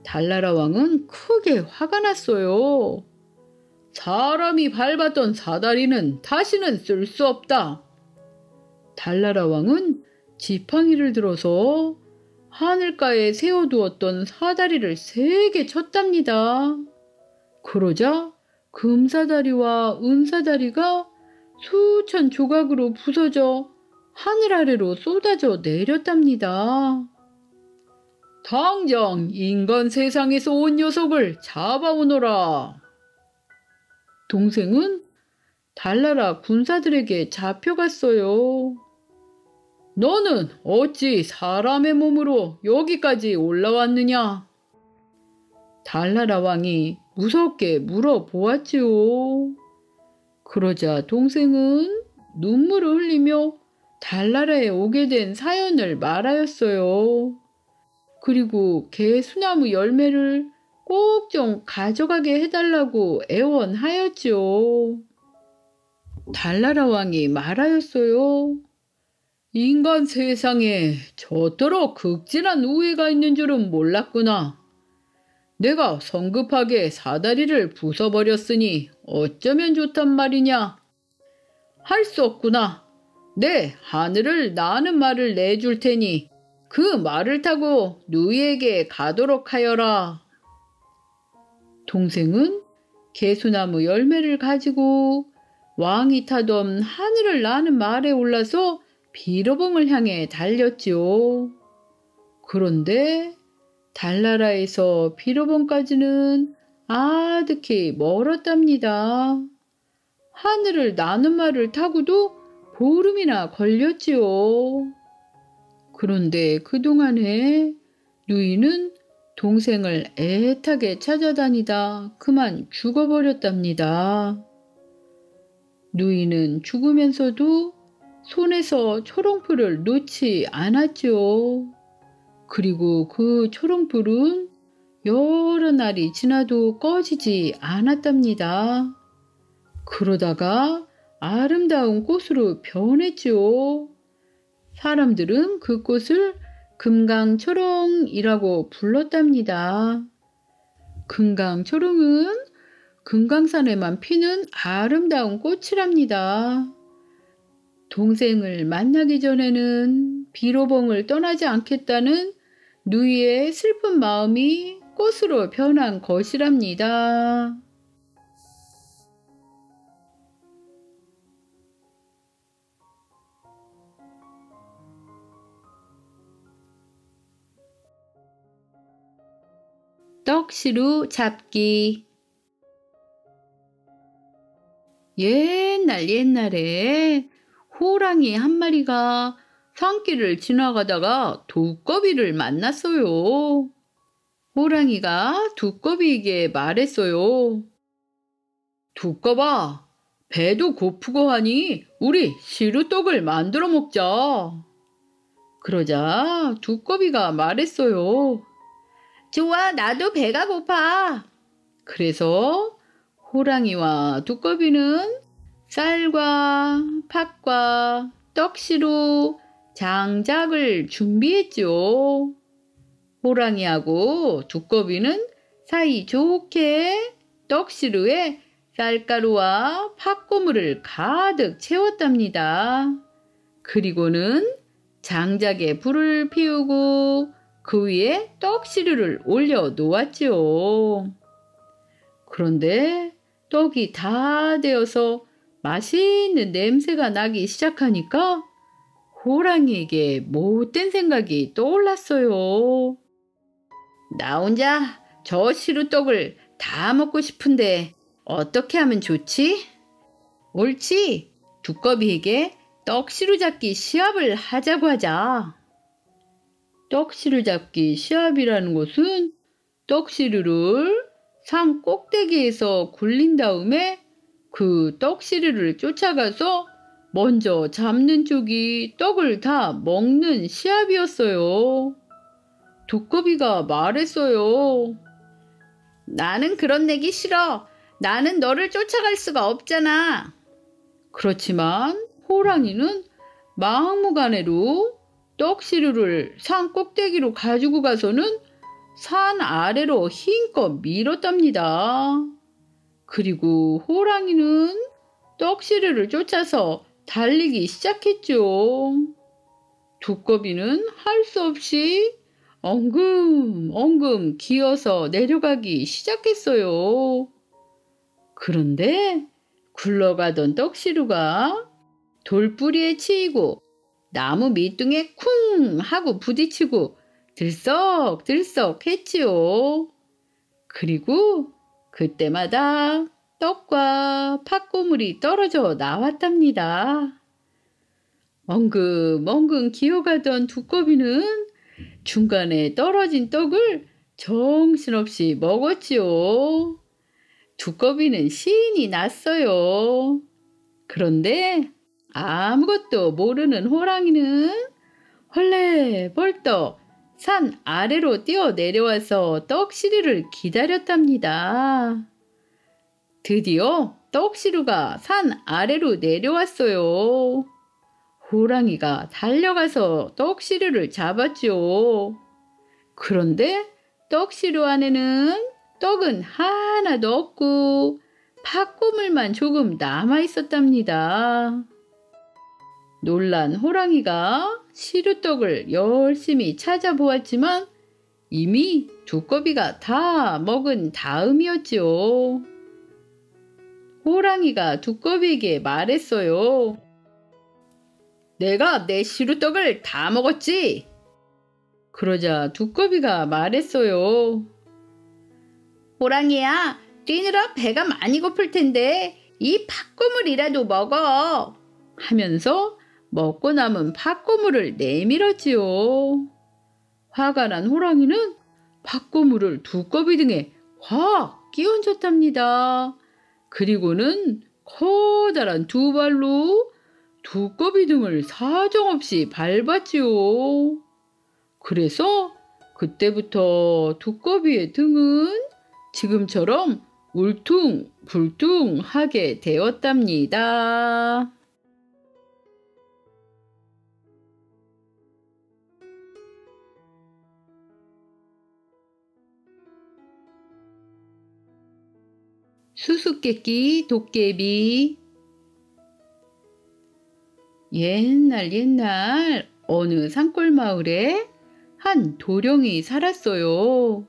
달나라 왕은 크게 화가 났어요. 사람이 밟았던 사다리는 다시는 쓸 수 없다. 달나라 왕은 지팡이를 들어서 하늘가에 세워두었던 사다리를 세게 쳤답니다. 그러자 금사다리와 은사다리가 수천 조각으로 부서져 하늘 아래로 쏟아져 내렸답니다. 당장 인간 세상에서 온 녀석을 잡아오너라. 동생은 달나라 군사들에게 잡혀갔어요. 너는 어찌 사람의 몸으로 여기까지 올라왔느냐? 달나라 왕이 무섭게 물어보았지요. 그러자 동생은 눈물을 흘리며 달나라에 오게 된 사연을 말하였어요. 그리고 개수나무 열매를 꼭 좀 가져가게 해달라고 애원하였지요. 달나라 왕이 말하였어요. 인간 세상에 저토록 극진한 우애가 있는 줄은 몰랐구나. 내가 성급하게 사다리를 부숴버렸으니 어쩌면 좋단 말이냐. 할 수 없구나. 내 하늘을 나는 말을 내줄 테니 그 말을 타고 누이에게 가도록 하여라. 동생은 개수나무 열매를 가지고 왕이 타던 하늘을 나는 말에 올라서 비로봉을 향해 달렸지요. 그런데 달나라에서 비로봉까지는 아득히 멀었답니다. 하늘을 나는 말을 타고도 보름이나 걸렸지요. 그런데 그동안에 누이는 동생을 애타게 찾아다니다 그만 죽어버렸답니다. 누이는 죽으면서도 손에서 초롱불을 놓지 않았죠. 그리고 그 초롱불은 여러 날이 지나도 꺼지지 않았답니다. 그러다가 아름다운 꽃으로 변했죠. 사람들은 그 꽃을 금강초롱이라고 불렀답니다. 금강초롱은 금강산에만 피는 아름다운 꽃이랍니다. 동생을 만나기 전에는 비로봉을 떠나지 않겠다는 누이의 슬픈 마음이 꽃으로 변한 것이랍니다. 떡시루 잡기. 옛날에 호랑이 한 마리가 산길을 지나가다가 두꺼비를 만났어요. 호랑이가 두꺼비에게 말했어요. 두꺼봐, 배도 고프고 하니 우리 시루떡을 만들어 먹자. 그러자 두꺼비가 말했어요. 좋아, 나도 배가 고파. 그래서 호랑이와 두꺼비는 쌀과 팥과 떡시루, 장작을 준비했죠. 호랑이하고 두꺼비는 사이좋게 떡시루에 쌀가루와 팥고물을 가득 채웠답니다. 그리고는 장작에 불을 피우고 그 위에 떡시루를 올려 놓았지요. 그런데 떡이 다 되어서 맛있는 냄새가 나기 시작하니까 호랑이에게 못된 생각이 떠올랐어요. 나 혼자 저 시루떡을 다 먹고 싶은데 어떻게 하면 좋지? 옳지, 두꺼비에게 떡시루 잡기 시합을 하자고 하자. 떡시루 잡기 시합이라는 것은 떡시루를 산 꼭대기에서 굴린 다음에 그 떡시루를 쫓아가서 먼저 잡는 쪽이 떡을 다 먹는 시합이었어요. 두꺼비가 말했어요. 나는 그런 내기 싫어. 나는 너를 쫓아갈 수가 없잖아. 그렇지만 호랑이는 막무가내로 떡시루를 산 꼭대기로 가지고 가서는 산 아래로 힘껏 밀었답니다. 그리고 호랑이는 떡시루를 쫓아서 달리기 시작했죠. 두꺼비는 할 수 없이 엉금엉금 기어서 내려가기 시작했어요. 그런데 굴러가던 떡시루가 돌뿌리에 치이고 나무 밑둥에 쿵 하고 부딪히고 들썩들썩 했지요. 그리고 그때마다 떡과 팥고물이 떨어져 나왔답니다. 엉금엉금 기어가던 두꺼비는 중간에 떨어진 떡을 정신없이 먹었지요. 두꺼비는 신이 났어요. 그런데 아무것도 모르는 호랑이는 헐레벌떡 산 아래로 뛰어 내려와서 떡시루를 기다렸답니다. 드디어 떡시루가 산 아래로 내려왔어요. 호랑이가 달려가서 떡시루를 잡았죠. 그런데 떡시루 안에는 떡은 하나도 없고 팥고물만 조금 남아 있었답니다. 놀란 호랑이가 시루떡을 열심히 찾아보았지만 이미 두꺼비가 다 먹은 다음이었지요. 호랑이가 두꺼비에게 말했어요. 내가 내 시루떡을 다 먹었지? 그러자 두꺼비가 말했어요. 호랑이야, 뛰느라 배가 많이 고플 텐데 이 팥고물이라도 먹어. 하면서 먹고 남은 팥고물을 내밀었지요. 화가 난 호랑이는 팥고물을 두꺼비 등에 확 끼얹었답니다. 그리고는 커다란 두 발로 두꺼비 등을 사정없이 밟았지요. 그래서 그때부터 두꺼비의 등은 지금처럼 울퉁불퉁하게 되었답니다. 수수께끼 도깨비. 옛날 어느 산골 마을에 한 도령이 살았어요.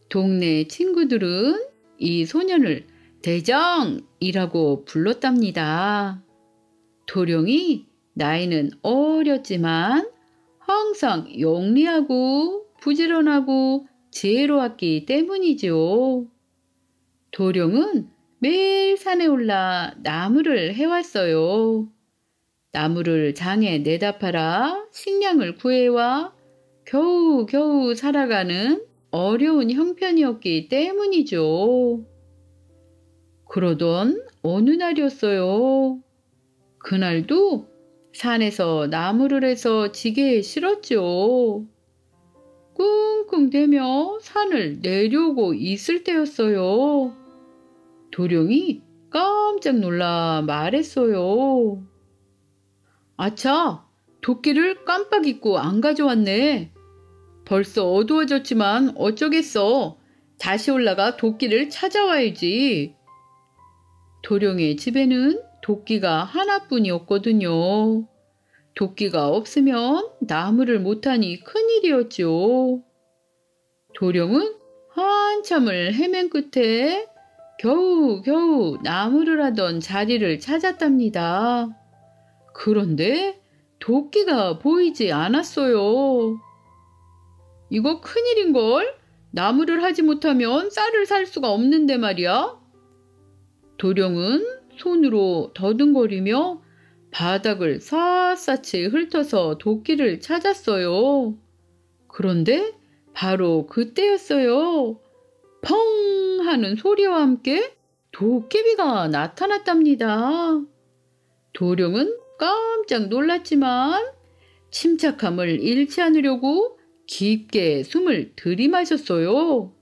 동네 친구들은 이 소년을 대정이라고 불렀답니다. 도령이 나이는 어렸지만 항상 영리하고 부지런하고 지혜로웠기 때문이죠. 도령은 매일 산에 올라 나무를 해왔어요. 나무를 장에 내다 팔아 식량을 구해와 겨우겨우 살아가는 어려운 형편이었기 때문이죠. 그러던 어느 날이었어요. 그날도 산에서 나무를 해서 지게에 실었죠. 끙끙대며 산을 내려오고 있을 때였어요. 도령이 깜짝 놀라 말했어요. 아차, 도끼를 깜빡 잊고 안 가져왔네. 벌써 어두워졌지만 어쩌겠어. 다시 올라가 도끼를 찾아와야지. 도령의 집에는 도끼가 하나뿐이었거든요. 도끼가 없으면 나무를 못하니 큰일이었죠. 도령은 한참을 헤맨 끝에 겨우겨우 나무를 하던 자리를 찾았답니다. 그런데 도끼가 보이지 않았어요. 이거 큰일인걸? 나무를 하지 못하면 쌀을 살 수가 없는데 말이야. 도령은 손으로 더듬거리며 바닥을 샅샅이 훑어서 도끼를 찾았어요. 그런데 바로 그때였어요. 펑 하는 소리와 함께 도깨비가 나타났답니다. 도령은 깜짝 놀랐지만 침착함을 잃지 않으려고 깊게 숨을 들이마셨어요.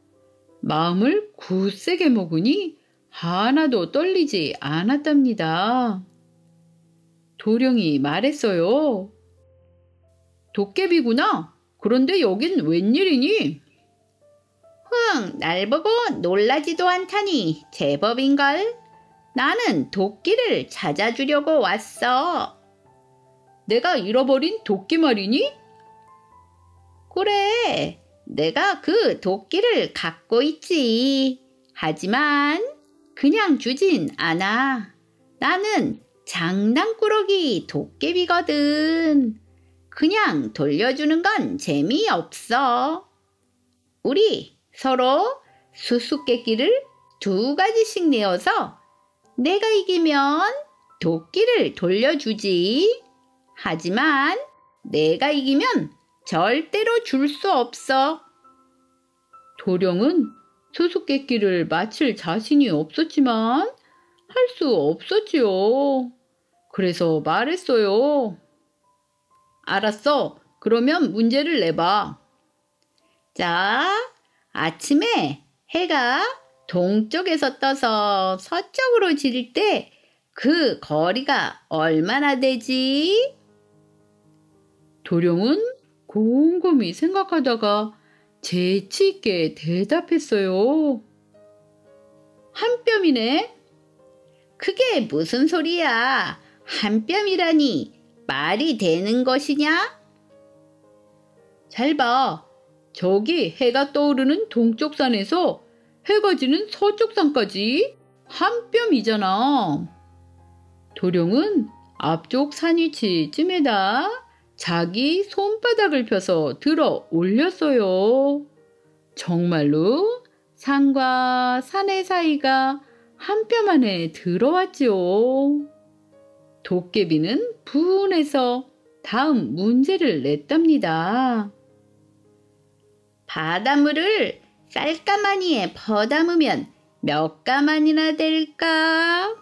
마음을 굳세게 먹으니 하나도 떨리지 않았답니다. 도령이 말했어요. 도깨비구나. 그런데 여긴 웬일이니? 날 보고 놀라지도 않다니 제법인걸. 나는 도끼를 찾아주려고 왔어. 내가 잃어버린 도끼 말이니? 그래, 내가 그 도끼를 갖고 있지. 하지만 그냥 주진 않아. 나는 장난꾸러기 도깨비거든. 그냥 돌려주는 건 재미없어. 우리 서로 수수께끼를 2가지씩 내어서 내가 이기면 도끼를 돌려주지. 하지만 내가 이기면 절대로 줄 수 없어. 도령은 수수께끼를 맞힐 자신이 없었지만 할 수 없었지요. 그래서 말했어요. 알았어. 그러면 문제를 내봐. 자, 아침에 해가 동쪽에서 떠서 서쪽으로 질 때 그 거리가 얼마나 되지? 도령은 곰곰이 생각하다가 재치 있게 대답했어요. 한 뼘이네. 그게 무슨 소리야? 한 뼘이라니 말이 되는 것이냐? 잘 봐. 저기 해가 떠오르는 동쪽 산에서 해가 지는 서쪽 산까지 한 뼘이잖아. 도령은 앞쪽 산 위치쯤에다 자기 손바닥을 펴서 들어 올렸어요. 정말로 산과 산의 사이가 한 뼘 안에 들어왔지요. 도깨비는 분해서 다음 문제를 냈답니다. 바닷물을 쌀가마니에 퍼담으면 몇 가마니나 될까?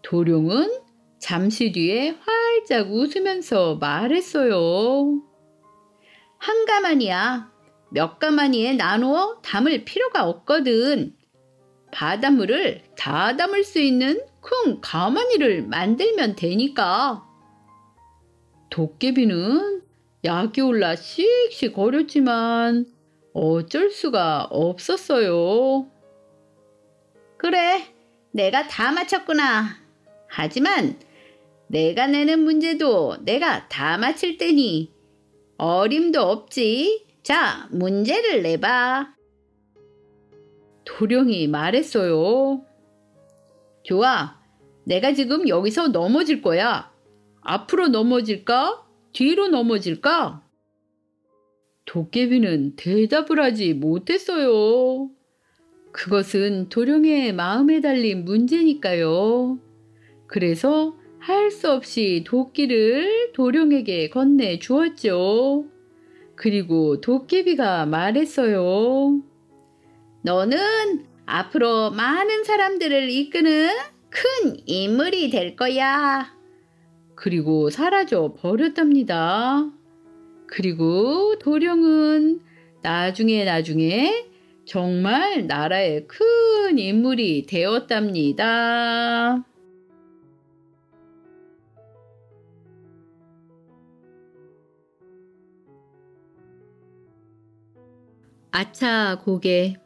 도령은 잠시 뒤에 활짝 웃으면서 말했어요. 한 가마니야. 몇 가마니에 나누어 담을 필요가 없거든. 바닷물을 다 담을 수 있는 큰 가마니를 만들면 되니까. 도깨비는 약이 올라 씩씩 거렸지만 어쩔 수가 없었어요. 그래, 내가 다 맞췄구나. 하지만 내가 내는 문제도 내가 다 맞힐 테니 어림도 없지. 자, 문제를 내봐. 도령이 말했어요. 좋아, 내가 지금 여기서 넘어질 거야. 앞으로 넘어질까? 뒤로 넘어질까? 도깨비는 대답을 하지 못했어요. 그것은 도령의 마음에 달린 문제니까요. 그래서 할 수 없이 도끼를 도령에게 건네 주었죠. 그리고 도깨비가 말했어요. 너는 앞으로 많은 사람들을 이끄는 큰 인물이 될 거야. 그리고 사라져 버렸답니다. 그리고 도령은 나중에 정말 나라의 큰 인물이 되었답니다. 아차 고개.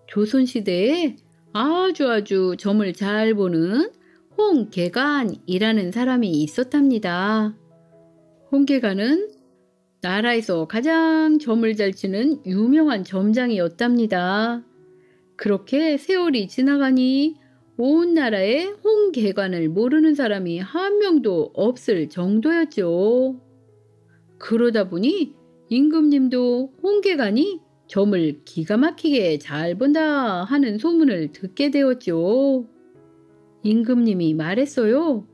조선시대에 아주 점을 잘 보는 홍계관이라는 사람이 있었답니다. 홍계관은 나라에서 가장 점을 잘 치는 유명한 점장이었답니다. 그렇게 세월이 지나가니 온 나라에 홍계관을 모르는 사람이 한 명도 없을 정도였죠. 그러다 보니 임금님도 홍계관이 점을 기가 막히게 잘 본다 하는 소문을 듣게 되었죠. 임금님이 말했어요.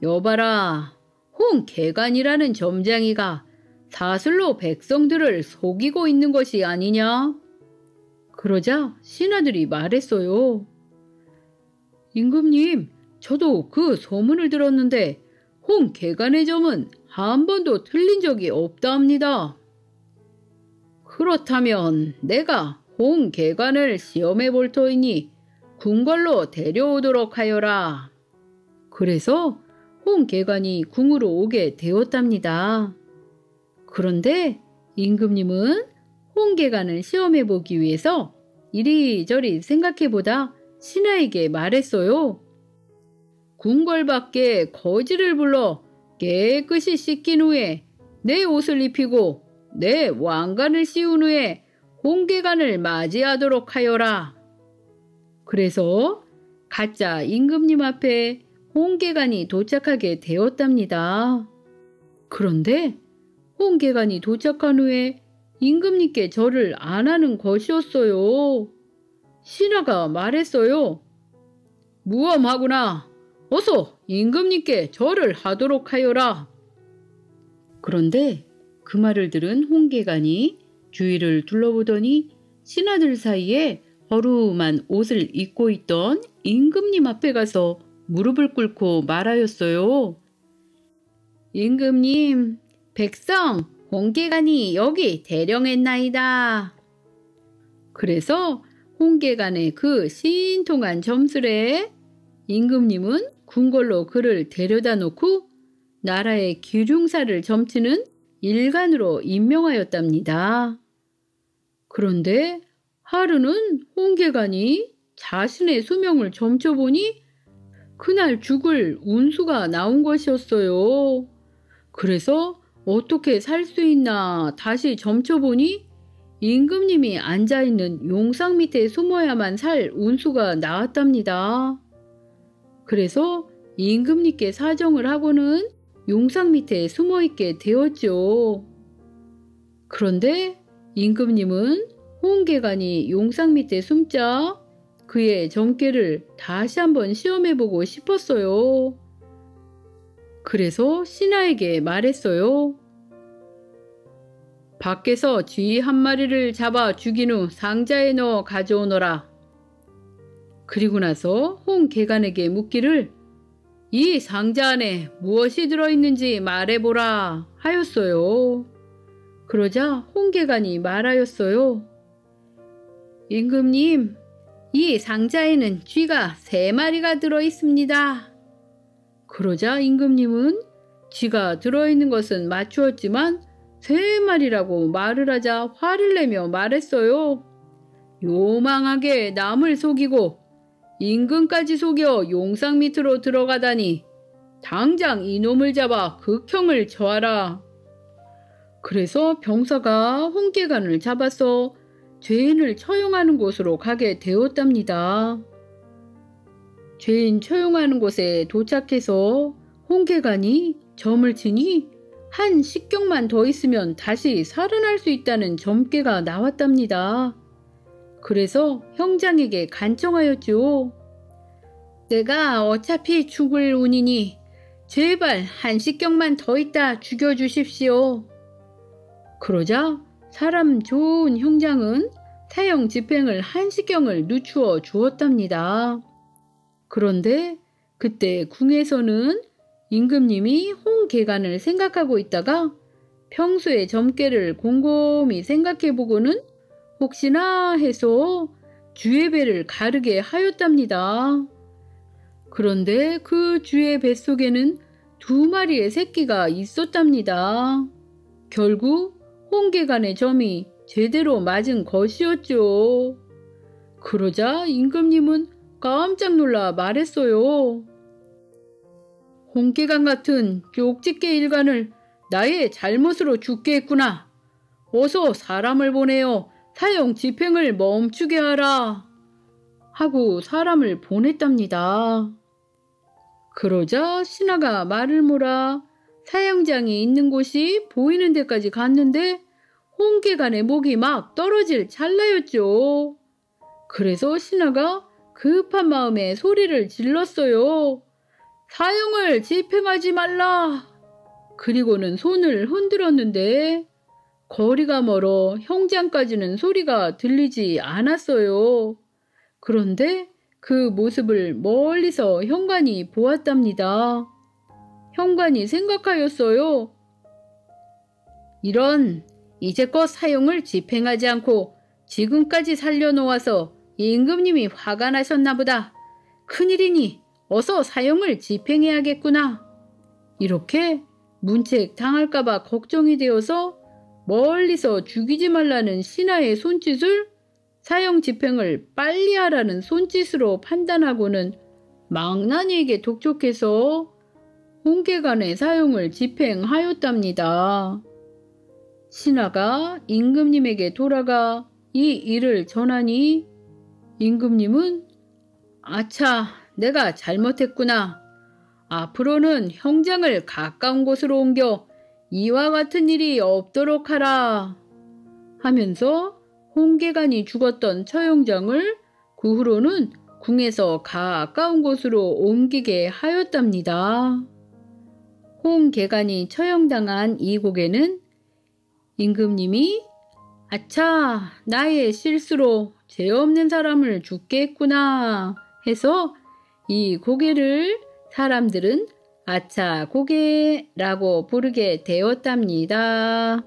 여봐라, 홍계관이라는 점장이가 사슬로 백성들을 속이고 있는 것이 아니냐? 그러자 신하들이 말했어요. 임금님, 저도 그 소문을 들었는데 홍계관의 점은 한 번도 틀린 적이 없다합니다. 그렇다면 내가 홍계관을 시험해 볼 터이니 궁궐로 데려오도록 하여라. 그래서 홍계관이 궁으로 오게 되었답니다. 그런데 임금님은 홍계관을 시험해 보기 위해서 이리저리 생각해보다 신하에게 말했어요. 궁궐 밖에 거지를 불러 깨끗이 씻긴 후에 내 옷을 입히고 내 왕관을 씌운 후에 홍계관을 맞이하도록 하여라. 그래서 가짜 임금님 앞에 홍계관이 도착하게 되었답니다. 그런데 홍계관이 도착한 후에 임금님께 절을 안 하는 것이었어요. 신하가 말했어요. 무엄하구나. 어서 임금님께 절을 하도록 하여라. 그런데 그 말을 들은 홍계관이 주위를 둘러보더니 신하들 사이에 허름한 옷을 입고 있던 임금님 앞에 가서 무릎을 꿇고 말하였어요. 임금님, 백성 홍계관이 여기 대령했나이다. 그래서 홍계관의 그 신통한 점술에 임금님은 궁궐로 그를 데려다 놓고 나라의 기륭사를 점치는 일관으로 임명하였답니다. 그런데 하루는 홍계관이 자신의 수명을 점쳐보니 그날 죽을 운수가 나온 것이었어요. 그래서 어떻게 살 수 있나 다시 점쳐보니 임금님이 앉아있는 용상 밑에 숨어야만 살 운수가 나왔답니다. 그래서 임금님께 사정을 하고는 용상 밑에 숨어있게 되었죠. 그런데 임금님은 홍계관이 용상 밑에 숨자 그의 점괘를 다시 한번 시험해보고 싶었어요. 그래서 신하에게 말했어요. 밖에서 쥐 한 마리를 잡아 죽인 후 상자에 넣어 가져오너라. 그리고 나서 홍계관에게 묻기를 이 상자 안에 무엇이 들어있는지 말해보라 하였어요. 그러자 홍계관이 말하였어요. 임금님, 이 상자에는 쥐가 3마리가 들어있습니다. 그러자 임금님은 쥐가 들어있는 것은 맞추었지만 3마리라고 말을 하자 화를 내며 말했어요. 요망하게 남을 속이고 임금까지 속여 용상 밑으로 들어가다니 당장 이놈을 잡아 극형을 처하라. 그래서 병사가 홍계관을 잡아서 죄인을 처형하는 곳으로 가게 되었답니다. 죄인 처형하는 곳에 도착해서 홍계관이 점을 치니 한 식경만 더 있으면 다시 살아날 수 있다는 점괘가 나왔답니다. 그래서 형장에게 간청하였죠. 내가 어차피 죽을 운이니 제발 한 식경만 더 있다 죽여주십시오. 그러자 사람 좋은 형장은 사형 집행을 한 식경을 늦추어 주었답니다. 그런데 그때 궁에서는 임금님이 홍계관을 생각하고 있다가 평소의 점괘를 곰곰이 생각해보고는 혹시나 해서 쥐의 배를 가르게 하였답니다. 그런데 그 쥐의 뱃속에는 2마리의 새끼가 있었답니다. 결국 홍계간의 점이 제대로 맞은 것이었죠. 그러자 임금님은 깜짝 놀라 말했어요. 홍계간 같은 쪽집게 일간을 나의 잘못으로 죽게 했구나. 어서 사람을 보내어 사형 집행을 멈추게 하라. 하고 사람을 보냈답니다. 그러자 신하가 말을 몰아 사형장이 있는 곳이 보이는 데까지 갔는데 홍계간의 목이 막 떨어질 찰나였죠. 그래서 신하가 급한 마음에 소리를 질렀어요. 사형을 집행하지 말라. 그리고는 손을 흔들었는데 거리가 멀어 형장까지는 소리가 들리지 않았어요. 그런데 그 모습을 멀리서 현관이 보았답니다. 현관이 생각하였어요. 이런, 이제껏 사형을 집행하지 않고 지금까지 살려놓아서 임금님이 화가 나셨나 보다. 큰일이니 어서 사형을 집행해야겠구나. 이렇게 문책 당할까봐 걱정이 되어서 멀리서 죽이지 말라는 신하의 손짓을 사형 집행을 빨리 하라는 손짓으로 판단하고는 망나니에게 독촉해서 홍계간의 사형을 집행하였답니다. 신하가 임금님에게 돌아가 이 일을 전하니 임금님은 아차, 내가 잘못했구나. 앞으로는 형장을 가까운 곳으로 옮겨 이와 같은 일이 없도록 하라 하면서 홍계간이 죽었던 처형장을 그 후로는 궁에서 가까운 곳으로 옮기게 하였답니다. 홍계간이 처형당한 이곡에는 임금님이 아차, 나의 실수로 죄 없는 사람을 죽게 했구나 해서 이 고개를 사람들은 아차 고개라고 부르게 되었답니다.